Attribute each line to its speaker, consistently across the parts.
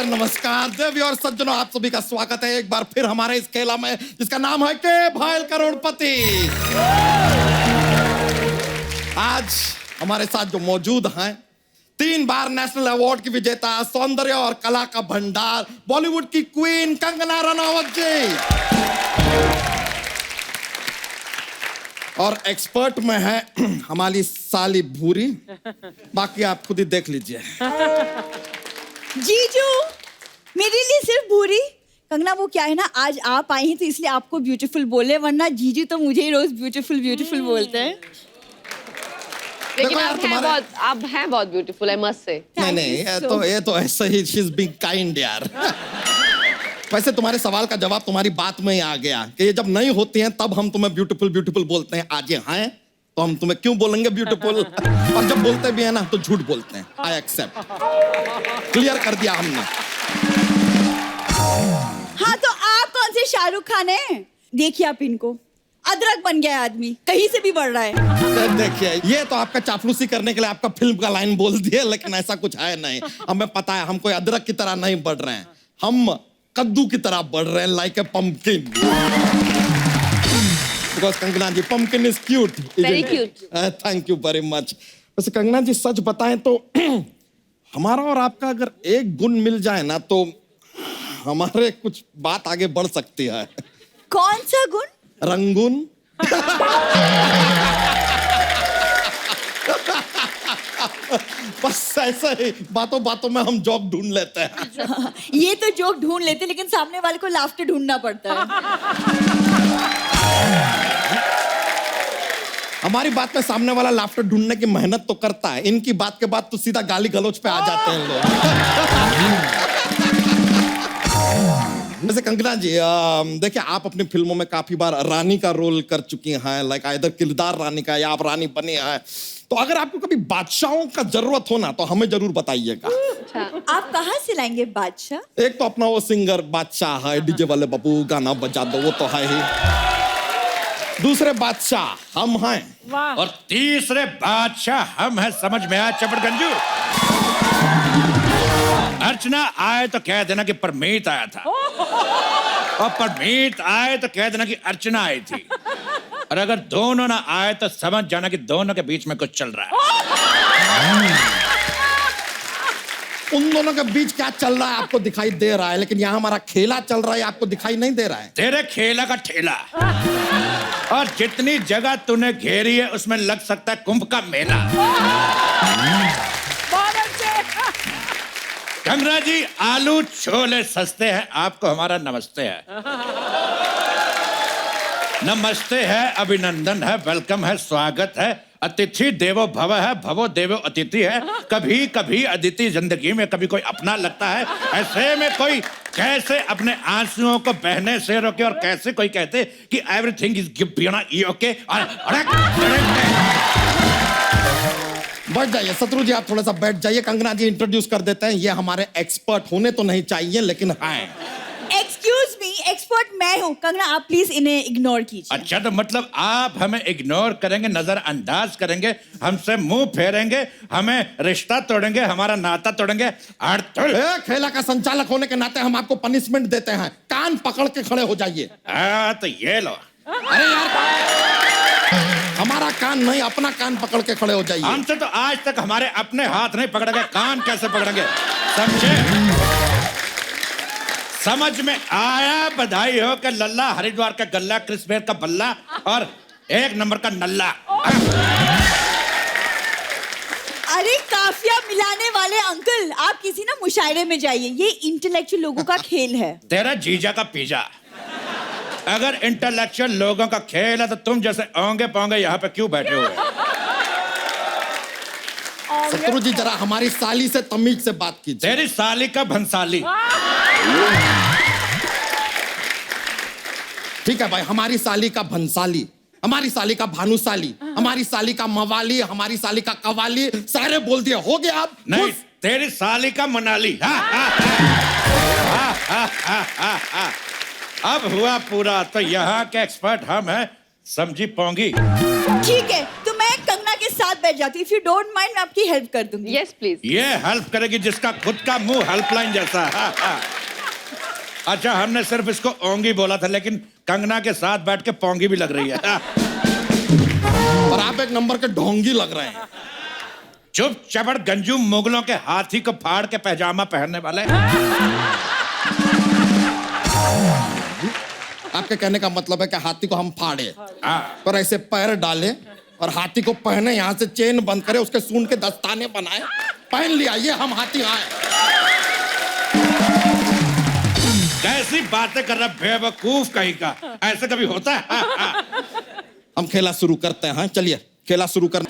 Speaker 1: नमस्कार देवी और सज्जनों, आप सभी का स्वागत है एक बार फिर हमारे इस खेला में जिसका नाम है के भाईल करोड़पति। आज हमारे साथ जो मौजूद हैं 3 बार नेशनल अवार्ड की विजेता, सौंदर्य और कला का भंडार, बॉलीवुड की क्वीन कंगना रनौत जी, और एक्सपर्ट में है हमारी साली भूरी। बाकी आप खुद ही देख लीजिए।
Speaker 2: जीजू, मेरे लिए सिर्फ भूरी। कंगना वो क्या है ना, आज आप आई हैं तो इसलिए आपको ब्यूटीफुल बोले, वरना जीजू तो मुझे ही रोज ब्यूटीफुल ब्यूटीफुल बोलते हैं।
Speaker 3: लेकिन आप हैं बहुत ब्यूटीफुल, आई मस्ट से।
Speaker 1: नहीं, ये तो ऐसे ही, शी इज बीइंग काइंड यार। वैसे तुम्हारे सवाल का जवाब तुम्हारी बात में ही आ गया कि ये जब नहीं होती हैं तब हम तुम्हें ब्यूटीफुल ब्यूटीफुल बोलते हैं। आज ये हैं तो हम तुम्हें क्यों बोलेंगे ब्यूटीफुल, और जब बोलते भी है ना तो झूठ बोलते हैं। आई एक्सेप्ट, क्लियर कर दिया हमने।
Speaker 2: हाँ तो आप कौन से शाहरुख खान हैं? देखिए आप इनको, अदरक बन गया आदमी, कहीं से भी बढ़ रहा है।
Speaker 1: देखिए, ये तो आपका चापलूसी करने के लिए आपका फिल्म का लाइन बोल दिया, लेकिन ऐसा कुछ है नहीं। हमें पता है हम कोई अदरक की तरह नहीं बढ़ रहे हैं, हम कद्दू की तरह बढ़ रहे हैं, like a pumpkin. Because Kangana ji, pumpkin is cute.
Speaker 3: Very cute.
Speaker 1: Thank you very much. वैसे कंगना जी सच बताएं तो हमारा और आपका अगर एक गुण मिल जाए ना तो हमारे कुछ बात आगे बढ़ सकती है।
Speaker 2: कौन सा गुण?
Speaker 1: रंगून। बस ऐसा ही बातों बातों में हम जॉब ढूंढ लेते हैं।
Speaker 2: ये तो जोक ढूंढ लेते हैं, लेकिन सामने वाले को लाफ्टर ढूंढना पड़ता है।
Speaker 1: हमारी बात में सामने वाला लाफ्टर ढूंढने की मेहनत तो करता है, इनकी बात के बाद तो सीधा गाली गलौज पे आ जाते हैं लोग। वैसे कंगना जी, देखिए आप अपनी फिल्मों में काफी बार रानी का रोल कर चुकी हैं, लाइक आइदर किरदार रानी का या आप रानी बनी हैं। तो अगर आपको कभी बादशाहों का जरूरत हो ना तो हमें जरूर बताइएगा।
Speaker 2: आप कहाँ से लाएंगे बादशाह?
Speaker 1: एक तो अपना वो सिंगर बादशाह है, डीजे वाले बाबू गाना बजा दो, वो तो है ही। दूसरे बादशाह हम हैं,
Speaker 4: और तीसरे बादशाह हम हैं। समझ में आया चपड़गंजू? अर्चना आए तो कह देना कि परमीत आया था, और परमीत आए तो कह देना कि अर्चना आई थी, और अगर दोनों ना आए तो समझ जाना कि दोनों के बीच में कुछ चल रहा है।
Speaker 1: उन दोनों के बीच क्या चल रहा है आपको दिखाई दे रहा है, लेकिन यहाँ हमारा खेला चल रहा है आपको दिखाई नहीं दे रहा है।
Speaker 4: तेरे खेला का ठेला, और जितनी जगह तूने घेरी है उसमें लग सकता है कुंभ का मेला। कंगना जी, आलू छोले सस्ते हैं, आपको हमारा नमस्ते है। नमस्ते है, अभिनंदन है, वेलकम है, स्वागत है। अतिथि देवो भव है, भवो देवो अतिथि है। कभी कभी अदिति जिंदगी में कभी कोई अपना लगता है। ऐसे में कोई कैसे अपने आंसुओं को बहने से रोके, और कैसे कोई कहते कि एवरीथिंग इज ओके।
Speaker 1: बैठ जाइए शत्रु जी, आप थोड़ा सा बैठ जाइए। कंगना जी इंट्रोड्यूस कर देते हैं, ये हमारे एक्सपर्ट होने तो नहीं चाहिए लेकिन हैं।
Speaker 2: एक्सक्यूज मी, एक्सपर्ट मैं हूँ। कंगना आप प्लीज इन्हें इग्नोर कीजिए।
Speaker 4: अच्छा, तो मतलब आप हमें इग्नोर करेंगे, नजरअंदाज करेंगे, हमसे मुंह फेरेंगे, हमें रिश्ता तोड़ेंगे, हमारा नाता तोड़ेंगे।
Speaker 1: खेला का संचालक होने के नाते हम आपको पनिशमेंट देते हैं, कान पकड़ के खड़े हो जाइए।
Speaker 4: तो ये लो।
Speaker 1: अरे यार, हमारा कान नहीं, अपना कान पकड़ के खड़े हो जाइए।
Speaker 4: हमसे तो आज तक हमारे अपने हाथ नहीं पकड़ेंगे, कान कैसे पकड़ेंगे? समझे? समझ में आया? बधाई हो कि लल्ला हरिद्वार का गल्ला, क्रिस्मेर का बल्ला, और 1 नंबर का नल्ला।
Speaker 2: अरे काफिया मिलाने वाले अंकल, आप किसी ना मुशायरे में जाइए, ये इंटेलेक्चुअल लोगों का खेल है।
Speaker 4: तेरा जीजा का पिज्जा। अगर इंटेलेक्चुअल लोगों का खेल है तो तुम जैसे ओंगे पोंगे यहाँ पे क्यों बैठे हुए?
Speaker 1: शत्रु जी जरा हमारी साली से तमीज से बात कीजिए।
Speaker 4: तेरी साली का भंसाली।
Speaker 1: ठीक है भाई, हमारी साली का भंसाली, हमारी साली का भानुसाली, हमारी साली का मवाली, हमारी साली का कवाली, सारे बोल दिए। हो गया आप?
Speaker 4: नहीं, तेरी साली का मनाली। अब हुआ पूरा। तो यहाँ के एक्सपर्ट हम हैं, समझी पोंगी।
Speaker 2: ठीक है, तो मैं कंगना के साथ साथ बैठ जाती हूँ। इफ यू डोंट माइंड मैं आपकी हेल्प कर दूंगी।
Speaker 3: Yes, please.
Speaker 4: ये हेल्प करेगी जिसका खुद का मुंह हेल्पलाइन जैसा है। हाँ, हाँ। अच्छा, हमने सिर्फ इसको ओंगी बोला था, लेकिन कंगना के साथ बैठ के पोंगी भी लग रही है। हाँ।
Speaker 1: और आप एक नंबर के ढोंगी लग रहे हैं।
Speaker 4: चुप चबड़ गंजू मुगलों के हाथी को फाड़ के पैजामा पहनने वाले।
Speaker 1: आपके कहने का मतलब है कि हाथी को हम फाड़े
Speaker 4: हाँ।
Speaker 1: और ऐसे पैर डाले और हाथी को पहने, यहाँ से चेन बंद करे, उसके सूंड के दस्ताने बनाए, पहन लिया, ये हम हाथी आए।
Speaker 4: कैसी बातें कर रहा बेवकूफ कहीं का, ऐसा कभी होता है? हाँ, हाँ।
Speaker 1: हम खेला शुरू करते हैं, चलिए खेला शुरू कर।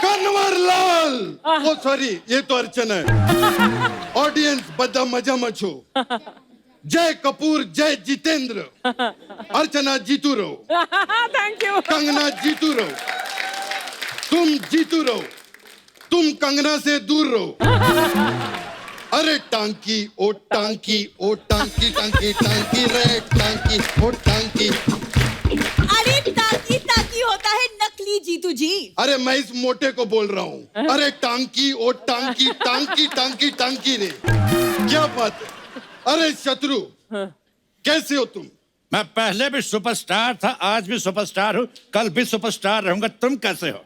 Speaker 5: कन्वरलाल, ओ सॉरी, ये तो अर्चना है। ऑडियंस बदा मजा मचो। जय कपूर, जय जितेंद्र। अर्चना जीतू रहो।
Speaker 6: Thank you.
Speaker 5: कंगना जीतू रहो। तुम जीतू रहो। तुम कंगना से दूर रहो। अरे टांकी ओ टांकी ओ टांकी टांकी टांकी रे टांकी ओ टांकी।
Speaker 2: अरे ताकी ताकी होता है नकली जीतू जी।
Speaker 5: अरे मैं इस मोटे को बोल रहा हूँ। अरे टांकी ओ टांकी टांकी टांकी टांकी रे, क्या बात है। अरे शत्रु, कैसे हो तुम?
Speaker 4: मैं पहले भी सुपरस्टार था, आज भी सुपरस्टार हूँ, कल भी सुपरस्टार रहूंगा। तुम कैसे हो?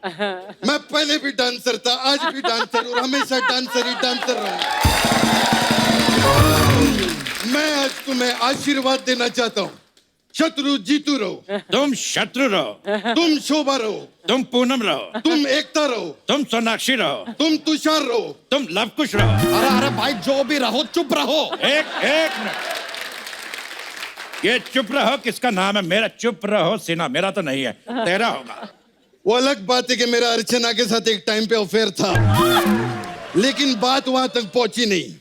Speaker 5: मैं पहले भी डांसर था, आज भी डांसर और हमेशा डांसर ही डांसर रहूंगा। मैं आज तुम्हें आशीर्वाद देना चाहता हूँ। शत्रु जीतू रहो।
Speaker 4: तुम शत्रु रहो।
Speaker 5: तुम शोभा रहो।
Speaker 4: तुम पूनम रहो।
Speaker 5: तुम एकता रहो।
Speaker 4: तुम सोनाक्षी रहो।
Speaker 5: तुम तुषार रहो।
Speaker 4: तुम लवकुश रहो।
Speaker 1: अरे अरे भाई, जो भी रहो चुप रहो।
Speaker 4: एक मिनट, ये चुप रहो किसका नाम है? मेरा चुप रहो सिन्हा, मेरा तो नहीं है, तेरा होगा।
Speaker 5: वो अलग बात है कि मेरा अर्चना के साथ एक टाइम पे अफेयर था, लेकिन बात वहां तक पहुंची नहीं।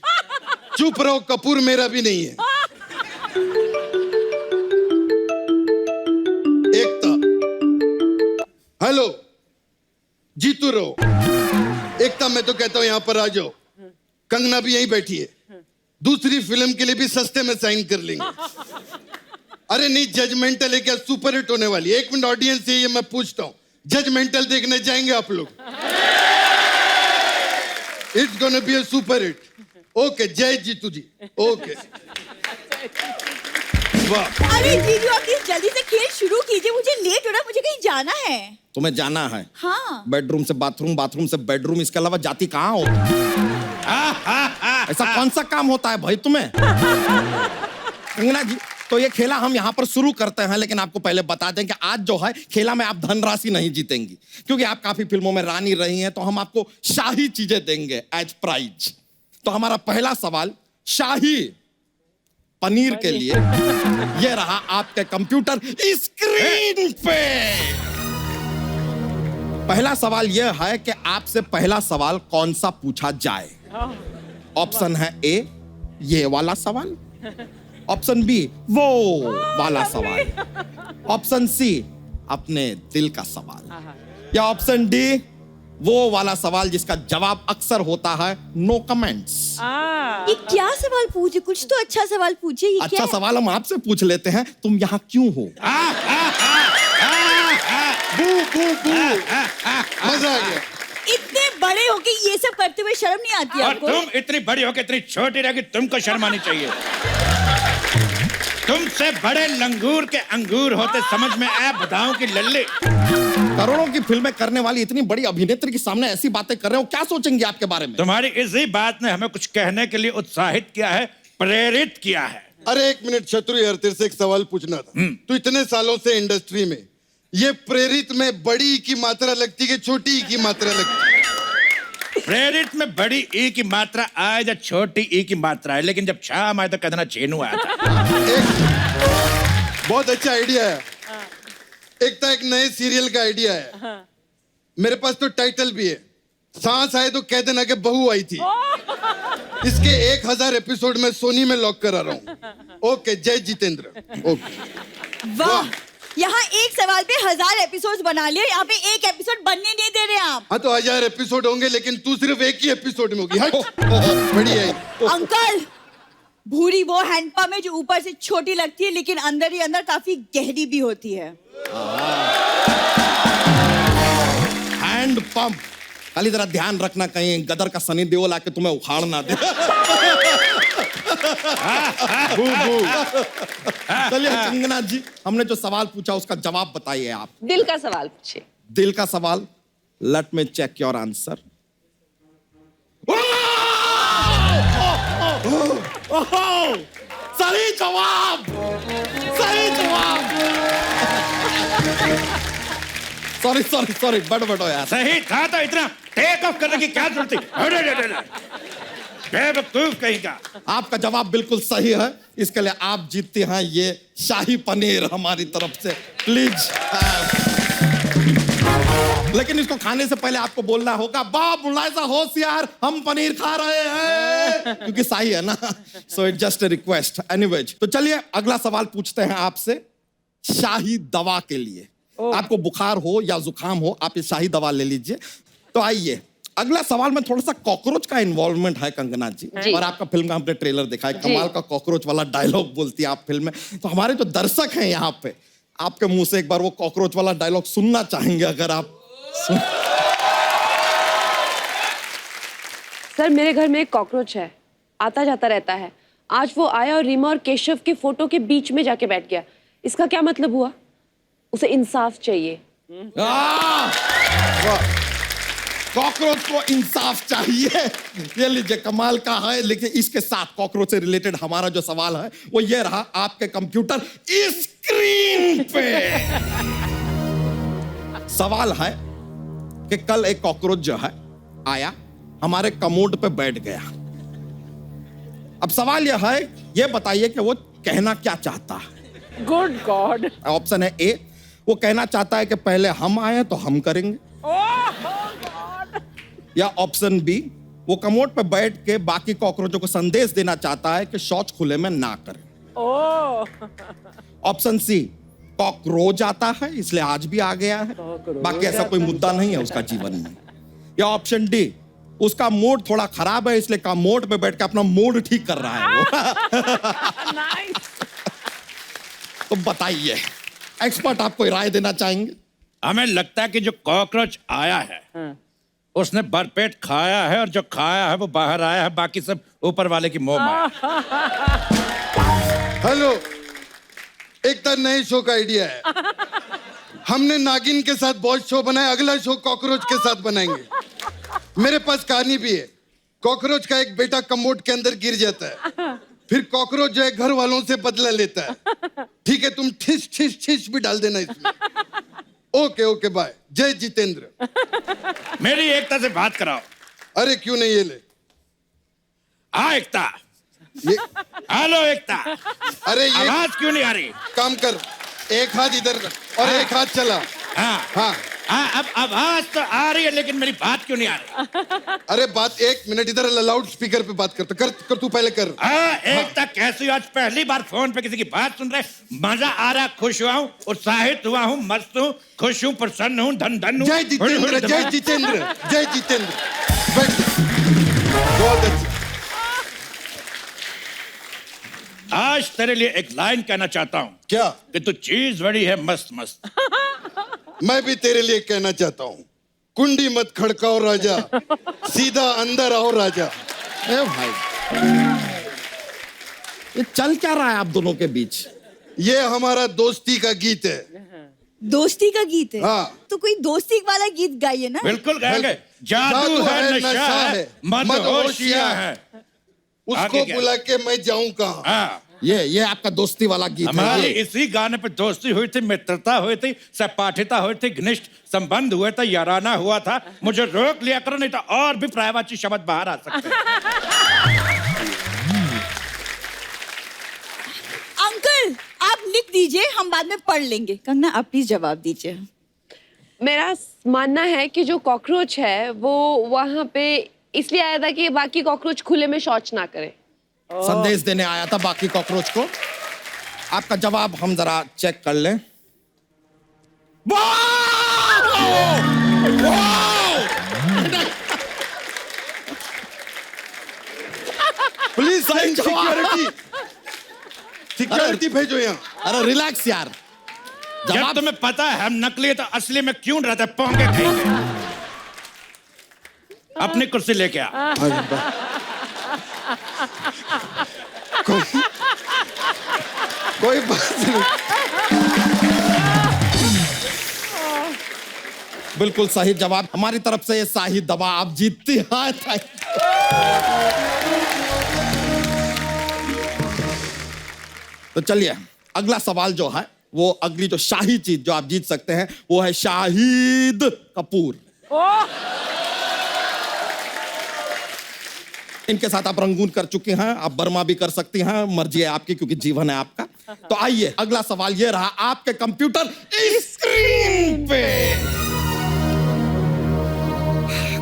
Speaker 5: चुप रहो कपूर मेरा भी नहीं है। एकता, हेलो, जीतू रहो। एकता, मैं तो कहता हूं यहां पर आ जाओ। कंगना भी यहीं बैठी है, दूसरी फिल्म के लिए भी सस्ते में साइन कर लेंगे। अरे नहीं, जजमेंटल है क्या? सुपर हिट होने वाली है। एक मिनट ऑडियंस से ये मैं पूछता हूं, जजमेंटल देखने जाएंगे आप लोग? It's gonna be a super hit. Okay, जय जीतू जी। ओके, वाह।
Speaker 2: अरे जीजू आप प्लीज जल्दी से खेल शुरू कीजिए, मुझे लेट हो रहा है, मुझे कहीं जाना है।
Speaker 1: तुम्हें जाना है?
Speaker 2: हाँ।
Speaker 1: बेडरूम से बाथरूम, बाथरूम से बेडरूम, इसके अलावा जाती कहाँ हो? ऐसा कौन सा काम होता है भाई तुम्हें? कंगना जी, तो ये खेला हम यहाँ पर शुरू करते हैं, लेकिन आपको पहले बता दें कि आज जो है खेला में आप धनराशि नहीं जीतेंगी, क्योंकि आप काफी फिल्मों में रानी रही हैं, तो हम आपको शाही चीजें देंगे एज प्राइज। तो हमारा पहला सवाल शाही पनीर के लिए ये रहा आपके कंप्यूटर स्क्रीन पे। पहला सवाल यह है कि आपसे पहला सवाल कौन सा पूछा जाए। ऑप्शन है ए, ये वाला सवाल। ऑप्शन बी, वो वाला सवाल। ऑप्शन सी, अपने दिल का सवाल। या ऑप्शन डी, वो वाला सवाल जिसका जवाब अक्सर होता है नो कमेंट्स।
Speaker 2: ये क्या सवाल पूछे? कुछ तो अच्छा सवाल पूछे। ये क्या
Speaker 1: अच्छा
Speaker 2: है?
Speaker 1: सवाल हम आपसे पूछ लेते हैं, तुम यहाँ क्यों हो?
Speaker 5: बू बू बू, मजा आ गया।
Speaker 2: इतने बड़े हो के ये सब करते हुए शर्म नहीं आती
Speaker 4: और
Speaker 2: आपको?
Speaker 4: तुम इतनी बड़ी होकर इतनी छोटी रहोगी, तुमको शर्म आनी चाहिए। तुमसे बड़े लंगूर के अंगूर होते समझ में आया बदाऊं की लल्ली।
Speaker 1: करोड़ों की फिल्में करने वाली इतनी बड़ी अभिनेत्री के सामने ऐसी बातें कर रहे हो, क्या सोचेंगे आपके बारे में?
Speaker 4: तुम्हारी इसी बात ने हमें कुछ कहने के लिए उत्साहित किया है, प्रेरित किया है।
Speaker 5: अरे एक मिनट शत्रु यार, तेरे से एक सवाल पूछना था। तू इतने सालों से इंडस्ट्री में, ये प्रेरित में बड़ी की मात्रा लगती है, छोटी की मात्रा लगती है?
Speaker 4: प्रेरित में बड़ी ई की मात्रा आए या छोटी ई की मात्रा है, लेकिन जब शाम आए तो कहना चेनू आया था।
Speaker 5: बहुत अच्छा आइडिया है। एक तो एक नए सीरियल का आइडिया है। मेरे पास तो टाइटल भी है, सांस आए तो कह देना कि बहू आई थी। इसके 1000 एपिसोड में सोनी में लॉक करा रहा हूँ। ओके, जय जितेंद्र। ओके,
Speaker 2: वाह, यहाँ एक सवाल पे 1000 एपिसोड बना लिए, यहाँ पे एक एपिसोड बनने नहीं दे रहे आप।
Speaker 5: हाँ तो 1000 एपिसोड होंगे, लेकिन तू सिर्फ एक ही एपिसोड में होगी। हट, बढ़िया है।
Speaker 2: अंकल, भूरी वो हैंडपम्प है जो ऊपर से छोटी लगती है, लेकिन अंदर ही अंदर काफी गहरी भी होती है।
Speaker 1: हैंड पंप खाली जरा ध्यान रखना कहीं गदर का सनी देओल आके तुम्हें उखाड़ ना दे। चलिए कंगना जी, हमने जो सवाल पूछा उसका जवाब बताइए आप।
Speaker 3: दिल का सवाल पूछिए।
Speaker 1: दिल का सवाल, let me check your answer. सही जवाब, सही जवाब। सॉरी सॉरी सॉरी, बड़ो यार।
Speaker 4: सही था तो इतना टेक ऑफ करने की क्या जरूरत थी? बेवकूफ कहीं का।
Speaker 1: आपका जवाब बिल्कुल सही है, इसके लिए आप जीतते हैं ये शाही पनीर हमारी तरफ से। प्लीज। लेकिन इसको खाने से पहले आपको बोलना होगा, बाप मुलायजा होशियार, हम पनीर खा रहे हैं, क्योंकि शाही है ना। So it just a request. Anyways, तो चलिए अगला सवाल पूछते हैं आपसे शाही दवा के लिए। आपको बुखार हो या जुकाम हो, आप ये शाही दवा ले लीजिए। तो आइए, अगला सवाल में थोड़ा सा कॉकरोच का इन्वॉल्वमेंट है कंगना जी, और आपका फिल्म का हमने ट्रेलर देखा है, कमाल का कॉकरोच वाला डायलॉग बोलती है आप फिल्म में। तो हमारे जो दर्शक हैं यहाँ पे, आपके मुंह से एक बार वो कॉकरोच वाला डायलॉग सुनना चाहेंगे, अगर आप
Speaker 3: सर, मेरे घर में एक कॉकरोच है, आता जाता रहता है। आज वो आया और रीमा और केशव के फोटो के बीच में जाके बैठ गया। इसका क्या मतलब हुआ? उसे इंसाफ चाहिए।
Speaker 1: कॉकरोच को इंसाफ चाहिए, ये लीजिए, कमाल का है। लेकिन इसके साथ कॉकरोच से रिलेटेड हमारा जो सवाल है वो ये रहा आपके कंप्यूटर स्क्रीन पे। सवाल है कि कल एक कॉकरोच जो है आया, हमारे कमोड पे बैठ गया। अब सवाल यह है, ये बताइए कि वो कहना क्या चाहता है।
Speaker 3: Good God.
Speaker 1: ऑप्शन है ए, वो कहना चाहता है कि पहले हम आए तो हम करेंगे। या ऑप्शन बी, वो कमोड पे बैठ के बाकी कॉकरोचों को संदेश देना चाहता है कि शौच खुले में ना करें। ऑप्शन सी, कॉकरोच आता है इसलिए आज भी आ गया है, बाकी ऐसा कोई मुद्दा नहीं है उसका जीवन में। या ऑप्शन डी, उसका मूड थोड़ा खराब है इसलिए कमोड पे बैठ के अपना मूड ठीक कर रहा है वो। तो बताइए, एक्सपर्ट आपको राय देना चाहेंगे।
Speaker 4: हमें लगता है कि जो कॉकरोच आया है उसने भरपेट खाया है, और जो खाया है वो बाहर आया है, बाकी सब ऊपर वाले की मोह माया।
Speaker 5: हेलो, एक तो नए शो का आइडिया है। हमने नागिन के साथ बहुत शो बनाया, अगला शो कॉकरोच के साथ बनाएंगे। मेरे पास कहानी भी है। कॉकरोच का एक बेटा कमोड के अंदर गिर जाता है, फिर कॉकरोच जो है घर वालों से बदला लेता है। ठीक है, तुम ठिस ठिस ठिस भी डाल देना इसमें। Okay okay, bye. Jai Jitendra.
Speaker 4: मेरी एकता से बात कराओ।
Speaker 5: अरे क्यों नहीं, ये ले।
Speaker 4: हाँ एकता।
Speaker 5: ये
Speaker 4: हेलो एकता।
Speaker 5: अरे ये
Speaker 4: आवाज क्यों नहीं आ रही?
Speaker 5: काम कर, एक हाथ इधर और एक हाथ चला।
Speaker 4: हाँ
Speaker 5: हाँ
Speaker 4: हाँ, अब आवाज तो आ रही है, लेकिन मेरी बात क्यों नहीं आ रही?
Speaker 5: अरे बात, एक मिनट इधर लाउड स्पीकर पे बात कर तू पहले कर।
Speaker 4: हाँ एकता, कैसी हो? आज पहली बार फोन पे किसी की बात सुन रहे, मजा आ रहा, खुश हुआ हूँ, उत्साहित हुआ हूँ, मस्त हूँ, खुश हूँ, प्रसन्न हूँ, धन धन हूँ।
Speaker 5: जय जितेंद्र, जय जितेंद्र, जय जितेंद्र। बैठ। बहुत अच्छा।
Speaker 4: आज तेरे लिए एक लाइन कहना चाहता हूँ।
Speaker 5: क्या?
Speaker 4: कि तू चीज बड़ी है मस्त मस्त।
Speaker 5: मैं भी तेरे लिए कहना चाहता हूँ, कुंडी मत खड़काओ राजा, सीधा अंदर आओ राजा।
Speaker 1: ए भाई, ये चल क्या रहा है आप दोनों के बीच?
Speaker 5: ये हमारा दोस्ती का गीत है।
Speaker 2: दोस्ती का गीत है?
Speaker 5: हाँ।
Speaker 2: तो कोई दोस्ती वाला गीत गाइए ना।
Speaker 4: बिल्कुल गाएंगे। जादू है, नशा है, मदहोशिया है।
Speaker 5: उसको
Speaker 4: आगे क्या?
Speaker 5: बुला के मैं जाऊं कहाँ?
Speaker 4: हाँ,
Speaker 1: ये आपका दोस्ती वाला गीत है
Speaker 4: हमारी
Speaker 1: ये।
Speaker 4: इसी गाने पे दोस्ती हुई थी, मित्रता हुई थी, सहपाठिता हुई थी, घनिष्ठ संबंध हुए थे, याराना हुआ था। मुझे रोक लिया करो, नहीं तो और भी प्रायवाची शब्द बाहर आ सकते हैं।
Speaker 2: अंकल, आप लिख दीजिए, हम बाद में पढ़ लेंगे। कंगना, आप प्लीज जवाब दीजिए।
Speaker 3: मेरा मानना है कि जो कॉकरोच है वो वहां पे इसलिए आया था कि बाकी कॉकरोच खुले में शौच ना करे।
Speaker 1: संदेश देने आया था बाकी कॉकरोच को। आपका जवाब हम जरा चेक कर लें।
Speaker 5: प्लीज सिक्योरिटी, सिक्योरिटी भेजो यहाँ।
Speaker 1: अरे रिलैक्स यार।
Speaker 4: जब तुम्हें पता है हम नकली है तो असली में क्यों रहते पोंगे कहीं के? अपनी कुर्सी लेके आ।
Speaker 5: अरे बा- कोई बात नहीं।
Speaker 1: बिल्कुल सही जवाब हमारी तरफ से। ये शाही दवा आप जीतती हैं। तो चलिए अगला सवाल जो है वो अगली जो शाही चीज जो आप जीत सकते हैं वो है शाहिद कपूर। इनके साथ आप रंगून कर चुके हैं, आप बर्मा भी कर सकती हैं, मर्जी है आपकी क्योंकि जीवन है आपका। तो आइए अगला सवाल ये रहा आपके कंप्यूटर स्क्रीन पे।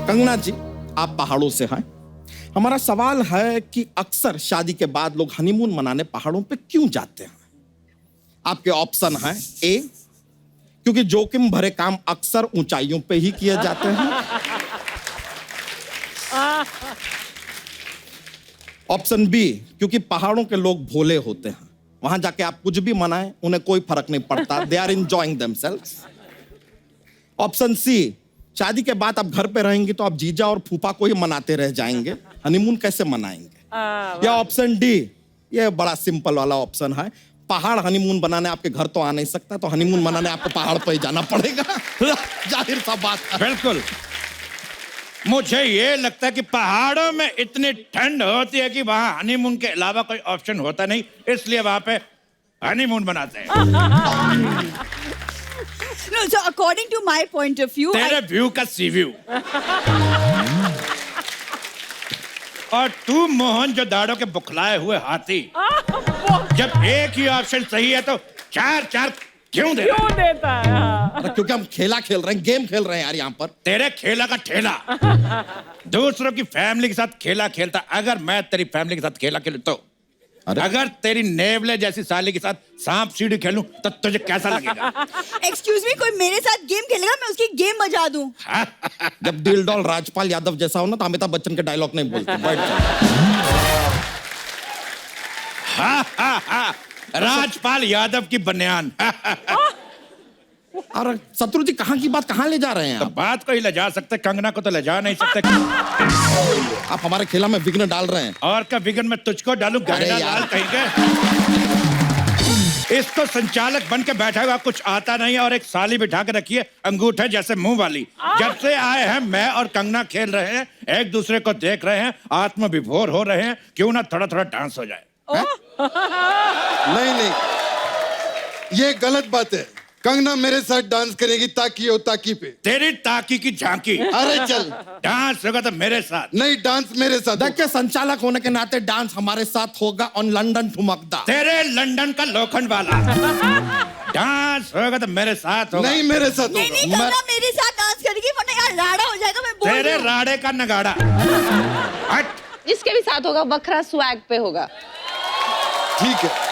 Speaker 1: कंगना जी आप पहाड़ों से हैं। हमारा सवाल है कि अक्सर शादी के बाद लोग हनीमून मनाने पहाड़ों पे क्यों जाते हैं? आपके ऑप्शन हैं ए क्योंकि जोखिम भरे काम अक्सर ऊंचाइयों पे ही किए जाते हैं। ऑप्शन बी क्योंकि पहाड़ों के लोग भोले होते हैं, वहां जाके आप कुछ भी मनाएं उन्हें कोई फर्क नहीं पड़ता, they are enjoying themselves. Option C शादी के बाद आप घर पे रहेंगे तो आप जीजा और फूफा को ही मनाते रह जाएंगे, हनीमून कैसे मनाएंगे। या ऑप्शन डी ये बड़ा सिंपल वाला ऑप्शन है, पहाड़ हनीमून बनाने आपके घर तो आ नहीं सकता, तो हनीमून मनाने आपको पहाड़ पर ही जाना पड़ेगा। जाहिर सा बात है।
Speaker 4: बिल्कुल। मुझे ये लगता है कि पहाड़ों में इतनी ठंड होती है कि वहां हनीमून के अलावा कोई ऑप्शन होता नहीं, इसलिए वहां पे हनीमून मनाते हैं।
Speaker 2: No, so according to my point of view,
Speaker 4: तेरे व्यू का सी व्यू। और तू मोहन जो दाड़ों के बुखलाए हुए हाथी, जब एक ही ऑप्शन सही है तो चार चार क्यों दे?
Speaker 6: क्यों देता है? हाँ।
Speaker 1: अरे क्योंकि हम खेला खेल रहे हैं, गेम खेल रहे हैं यार यहाँ पर।
Speaker 4: तेरे खेला का ठेला। दूसरों की फैमिली के साथ खेला खेलता, अगर मैं तेरी फैमिली के साथ खेला खेलूं तो, अगर तेरी नेवले जैसी साली के साथ सांप सीढ़ी खेलूं तो तुझे कैसा लगेगा?
Speaker 2: excuse me, कोई मेरे साथ गेम खेलेगा मैं उसकी गेम बजा दूं।
Speaker 1: जब दिल डॉल राजपाल यादव जैसा हो ना तो अमिताभ बच्चन के डायलॉग नहीं बोलते। बैठ जाओ।
Speaker 4: राजपाल यादव की बनियान।
Speaker 1: और शत्रु जी कहाँ की बात कहाँ ले जा रहे हैं
Speaker 4: तो
Speaker 1: आप?
Speaker 4: बात को ही ले जा सकते, कंगना को तो ले जा नहीं सकते।
Speaker 1: आप हमारे खेला में विघ्न डाल रहे हैं।
Speaker 4: और का विघन में तुझको डालू, गहना
Speaker 1: अरे यार।
Speaker 4: लाल कहेंगे। इसको संचालक बन के बैठा हुआ, कुछ आता नहीं है, और एक साली बिठा के रखी है अंगूठे जैसे मुंह वाली। जब से आए हैं मैं और कंगना खेल रहे हैं, एक दूसरे को देख रहे हैं, आत्म विभोर हो रहे हैं, क्यों ना थोड़ा थोड़ा डांस हो जाए।
Speaker 5: नहीं नहीं, ये गलत बात है। कंगना मेरे साथ डांस करेगी ताकी हो ताकी पे।
Speaker 4: तेरी ताकी की झांकी।
Speaker 5: अरे चल,
Speaker 4: डांस होगा तो मेरे साथ।
Speaker 5: नहीं डांस मेरे साथ होगा।
Speaker 1: देखिए संचालक होने के नाते डांस हमारे साथ होगा ऑन लंदन ठुमकदा।
Speaker 4: तेरे लंदन का लोखंड वाला। डांस होगा तो मेरे साथ होगा।
Speaker 5: नहीं मेरे साथ
Speaker 2: नहीं नहीं,
Speaker 5: होगा।
Speaker 2: कंगना मेरे साथ डांस करेगी वरना यार राड़ा हो जाएगा। मैं बोल
Speaker 4: तेरे
Speaker 2: रही हूँ।
Speaker 4: राड़े का नगाड़ा। हट।
Speaker 3: जिसके भी साथ होगा बखरा स्वैग पे होगा।
Speaker 5: ठीक है।